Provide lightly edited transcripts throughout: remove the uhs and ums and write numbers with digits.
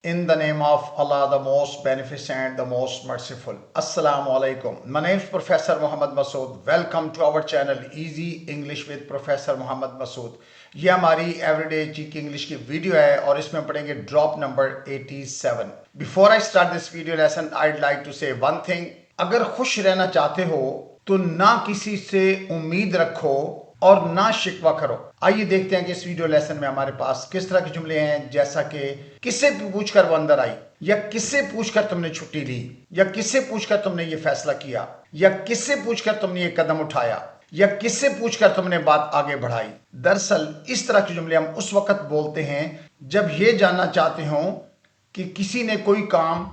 In the name of Allah, the most beneficent, the most merciful. Assalamu alaikum. My name is Professor Muhammad Masood. Welcome to our channel Easy English with Professor Muhammad Masood. ये हमारी everyday GK English की video है और इसमें पढ़ेंगे drop number 87. Before I start this video lesson I'd like to say one thing. अगर खुश रहना चाहते हो तो ना किसी से उम्मीद रखो और ना शिकवा करो। आइए देखते हैं कि इस वीडियो लेसन में हमारे पास किस तरह के जुमले हैं, जैसा कि किससे पूछकर वो अंदर आई, या किससे पूछकर तुमने छुट्टी ली, या किससे पूछकर तुमने ये फैसला किया, या किससे पूछकर तुमने ये कदम उठाया, या किससे पूछकर तुमने बात आगे बढ़ाई। दरअसल इस तरह के जुमले हम उस वक्त बोलते हैं जब ये जानना चाहते हो कि किसी ने कोई काम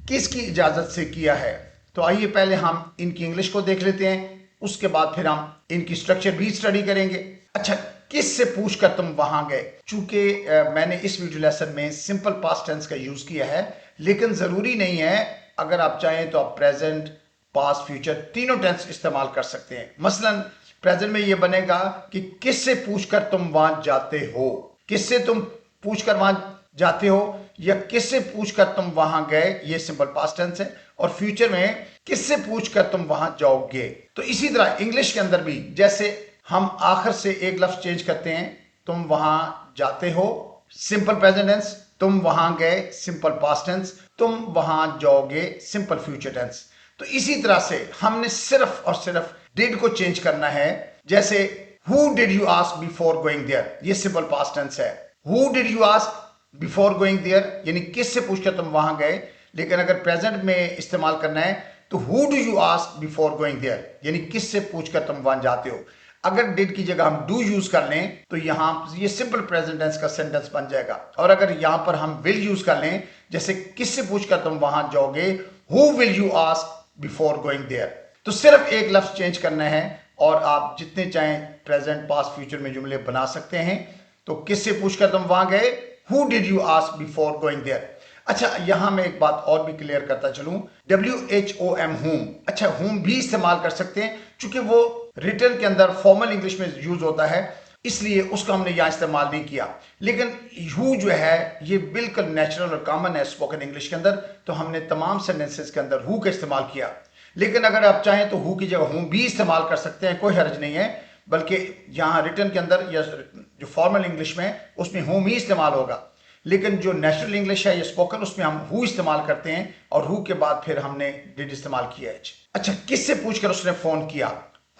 किसकी इजाजत से किया है। तो आइए पहले हम इनकी इंग्लिश को देख लेते हैं, उसके बाद फिर हम इनकी स्ट्रक्चर भी स्टडी करेंगे। अच्छा, किससे पूछकर तुम वहां गए? चूंकि मैंने इस वीडियो लेसन में सिंपल पास्ट टेंस का यूज किया है, लेकिन जरूरी नहीं है। अगर आप चाहें तो आप प्रेजेंट, पास्ट, फ्यूचर तीनों टेंस इस्तेमाल कर सकते हैं। मसलन प्रेजेंट में यह बनेगा कि किससे पूछकर तुम वहां जाते हो, किससे तुम पूछकर वहां जाते हो, या किससे पूछकर तुम वहां गए, ये सिंपल पास्ट टेंस है। और फ्यूचर में किससे पूछकर तुम वहां जाओगे। तो इसी तरह इंग्लिश के अंदर भी जैसे हम आखिर से एक लफ्ज चेंज करते हैं, तुम वहां जाते हो सिंपल प्रेजेंट टेंस, तुम वहां गए सिंपल पास्ट टेंस, तुम वहां जाओगे सिंपल फ्यूचर टेंस। तो इसी तरह से हमने सिर्फ और सिर्फ डिड को चेंज करना है। जैसे who did you ask before going there, ये सिंपल पास्ट टेंस है। Who did you ask before going there यानी किससे पूछकर तुम वहां गए। लेकिन अगर प्रेजेंट में इस्तेमाल करना है तो who do you ask before going there यानी किससे पूछकर तुम वहां जाते हो। अगर डिड की जगह हम डू यूज कर लें तो यहां ये सिंपल प्रेजेंट टेंस का सेंटेंस बन जाएगा। और अगर यहां पर हम विल यूज कर लें, जैसे किससे पूछकर तुम वहां जाओगे, who will you ask before going there. तो सिर्फ एक लफ्ज चेंज करना है और आप जितने चाहें प्रेजेंट, पास्ट, फ्यूचर में जुमले बना सकते हैं। तो किससे पूछकर तुम वहां गए, who did you ask before going there. अच्छा, यहां मैं एक बात और भी क्लियर करता चलूं, WHOM होम, अच्छा होम भी इस्तेमाल कर सकते हैं, चूंकि वो रिटर्न के अंदर फॉर्मल इंग्लिश में यूज होता है, इसलिए उसका हमने यहां इस्तेमाल नहीं किया। लेकिन हु जो है ये बिल्कुल नेचुरल और कॉमन है स्पोकन इंग्लिश के अंदर, तो हमने तमाम सेंटेंसेस के अंदर हु का इस्तेमाल किया। लेकिन अगर आप चाहें तो हु की जगह होम भी इस्तेमाल कर सकते हैं, कोई हर्ज नहीं है। बल्कि यहां रिटर्न के अंदर या जो फॉर्मल इंग्लिश में उसमें होम ही इस्तेमाल होगा। लेकिन जो नेचुरल इंग्लिश है, ये स्पोकन, उसमें हम हु इस्तेमाल करते हैं और हु के बाद फिर हमने डिड इस्तेमाल किया है। अच्छा, किससे पूछकर उसने फोन किया,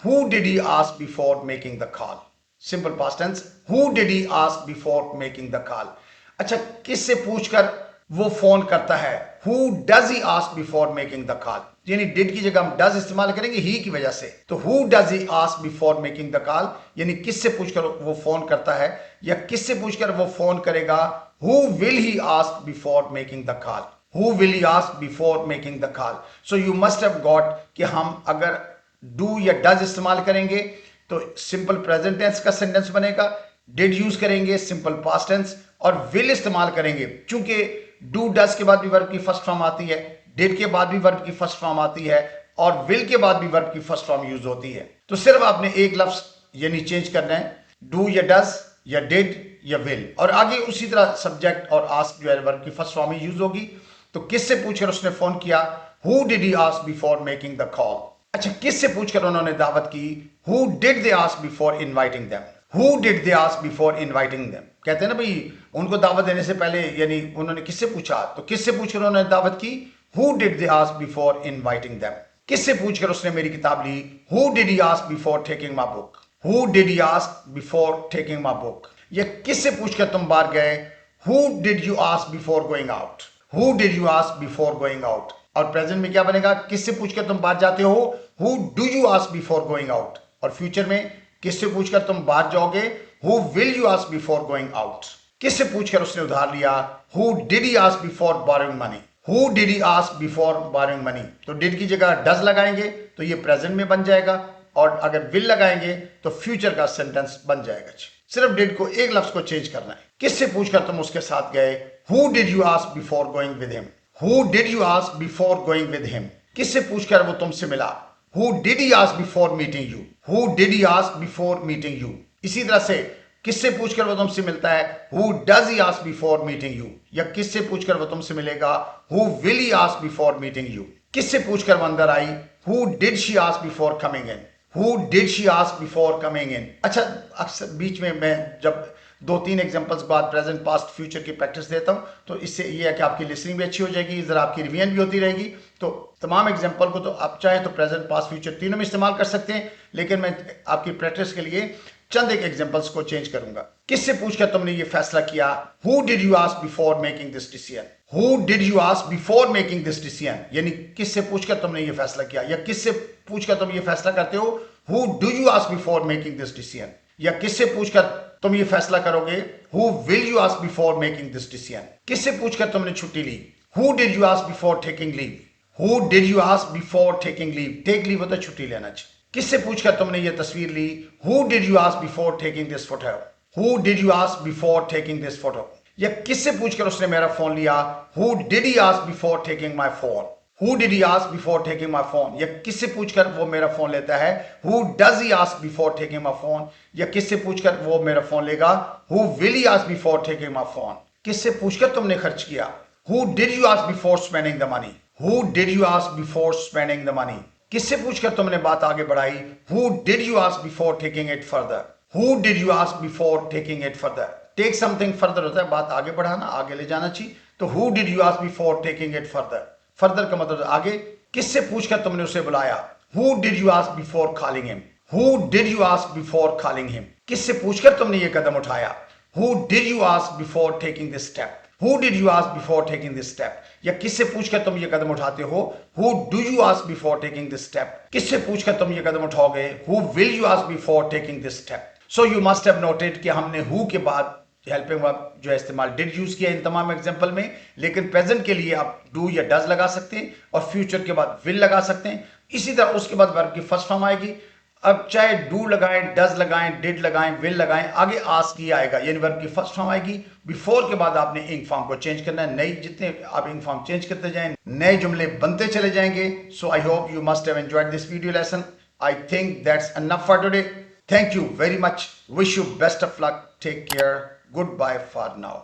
who did he ask before making the call, simple past tense, who did he ask before making the call. अच्छा, किससे पूछकर वो फोन करता है, who does he ask before making the call, यानी डिड की जगह हम डज इस्तेमाल करेंगे ही की वजह से। तो who does he ask before making the call यानी किससे पूछकर वो फोन करता है, या किससे पूछकर वो फोन करेगा, who will he ask before making the call, who will he ask before making the call। so you must have got कि हम अगर do या does इस्तेमाल करेंगे तो सिंपल प्रेजेंट टेंस का सेंटेंस बनेगा, did यूज करेंगे सिंपल पास्ट टेंस, और will इस्तेमाल करेंगे चूंकि do does के बाद भी वर्ब की फर्स्ट फॉर्म आती है, did के बाद भी वर्ब की फर्स्ट फॉर्म आती है, और will के बाद भी वर्ब की फर्स्ट फॉर्म यूज होती है। तो सिर्फ आपने एक लफ्ज यानी चेंज करना है, do या does या डिड या विल, और आगे उसी तरह सब्जेक्ट और आस्क जो है वर्ब की फर्स्ट फॉर्म ही यूज होगी। तो किससे पूछकर उसने फोन किया, who did he ask before making the call. अच्छा, किससे पूछकर उन्होंने दावत की, who did they ask before inviting them, who did they ask before inviting them. कहते हैं ना भाई, उनको दावत देने से पहले यानी उन्होंने किससे पूछा, तो किससे पूछकर उन्होंने दावत की, who did they ask before inviting them. किससे पूछकर उसने मेरी किताब ली, who did he ask before taking my book, who did he ask before taking my book. या किससे पूछकर तुम बाहर गए, who did you ask before going out, who did you ask before going out. और प्रेजेंट में क्या बनेगा, किससे पूछकर तुम बाहर जाते हो, who do you ask before going out. और फ्यूचर में किससे पूछकर तुम बाहर जाओगे, who will you ask before going out. किससे पूछकर उसने उधार लिया, who did he ask before borrowing money, who did he ask before borrowing money. तो डिड की जगह डज लगाएंगे तो ये प्रेजेंट में बन जाएगा, और अगर विल लगाएंगे तो फ्यूचर का सेंटेंस बन जाएगा। सिर्फ डिड को एक लफ्ज को चेंज करना है। किससे पूछकर तुम उसके साथ गए, who did you ask before going with him, who did you ask before going with him. किससे पूछकर वो तुमसे मिला, who did he ask before meeting you, who did he ask before meeting you. इसी तरह से किससे पूछकर वो तुमसे मिलता है, who does he ask before meeting you, या किससे पूछकर वो तुमसे मिलेगा, who will he ask before meeting you. किससे पूछकर वो अंदर आई, who did she ask before coming in, who did she ask before coming in. अच्छा, अक्सर बीच में मैं जब 2-3 एग्जांपल्स बाद प्रेजेंट पास्ट फ्यूचर की प्रैक्टिस देता हूं तो इससे ये है कि आपकी लिसनिंग भी अच्छी हो जाएगी, जरा आपकी रिवीजन भी होती रहेगी। तो तमाम एग्जांपल को तो आप चाहे तो प्रेजेंट पास्ट फ्यूचर तीनों में इस्तेमाल कर सकते हैं, लेकिन मैं आपकी प्रैक्टिस के लिए चंद एक एग्जांपल्स को चेंज करूंगा। किससे पूछकर तुमने ये फैसला किया, who did you ask before making this decision, who did you ask before making this decision, यानी किससे पूछकर तुमने ये फैसला किया, या किससे पूछकर तुम ये फैसला करते हो, who do you ask before making this decision, या किससे पूछकर तुम ये फैसला करोगे, who will you ask before making this decision. किससे पूछकर तुमने छुट्टी ली, who did you ask before taking leave, who did you ask before taking leave, take leave होता है छुट्टी लेना। किससे पूछकर तुमने ये तस्वीर ली, who did you ask before taking this photo, who did you ask before taking this photo, या किससे पूछकर उसने मेरा फोन लिया, who did he ask before taking my phone, who did he ask before taking my phone, या किससे पूछकर वो मेरा फोन लेता है, who does he ask before taking my phone, या किससे पूछकर वो मेरा फोन लेगा, who will he ask before taking my phone. किससे पूछकर तुमने खर्च किया, who did you ask before spending the money, who did you ask before spending the money. किससे पूछकर तुमने बात आगे बढ़ाई, who did you ask before taking it further, who did you ask before taking it further. Take something further होता है बात आगे बढ़ाना, आगे ले जाना चाहिए, तो who did you ask before taking it further, further का मतलब आगे। किससे पूछकर तुमने उसे बुलाया, who did you ask before calling him, who did you ask before calling him. किससे पूछकर तुमने ये कदम उठाया, who did you ask before taking this step, who did you ask before taking this step, या किससे पूछकर तुम ये कदम उठाते हो, who do you ask before taking this step. किससे पूछकर तुम ये कदम उठाओगे, who will you ask before taking this step. So you must have noted कि हमने हु के बाद हेल्पिंग वर्ब जो है इस्तेमाल डिड यूज किया इन तमाम एग्जांपल में, लेकिन प्रेजेंट के लिए आप डू या डज लगा सकते हैं और फ्यूचर के बाद विल लगा सकते हैं। इसी तरह उसके बाद वर्ब की फर्स्ट फॉर्म आएगी। अब चाहे डू लगाएं, डज लगाएं, डिड लगाएं, विल लगाएं, आगे आस्क ही आएगा, यानी वर्ब की फर्स्ट फॉर्म आएगी। बिफोर के बाद आपने इंग फॉर्म को चेंज करना है, नई जितने आप इंग फॉर्म चेंज करते जाएं नए जुमले बनते चले जाएंगे। So I hope you must have enjoyed this video lesson. I think that's enough for today. Thank you very much. Wish you best of luck. Take care. Goodbye for now.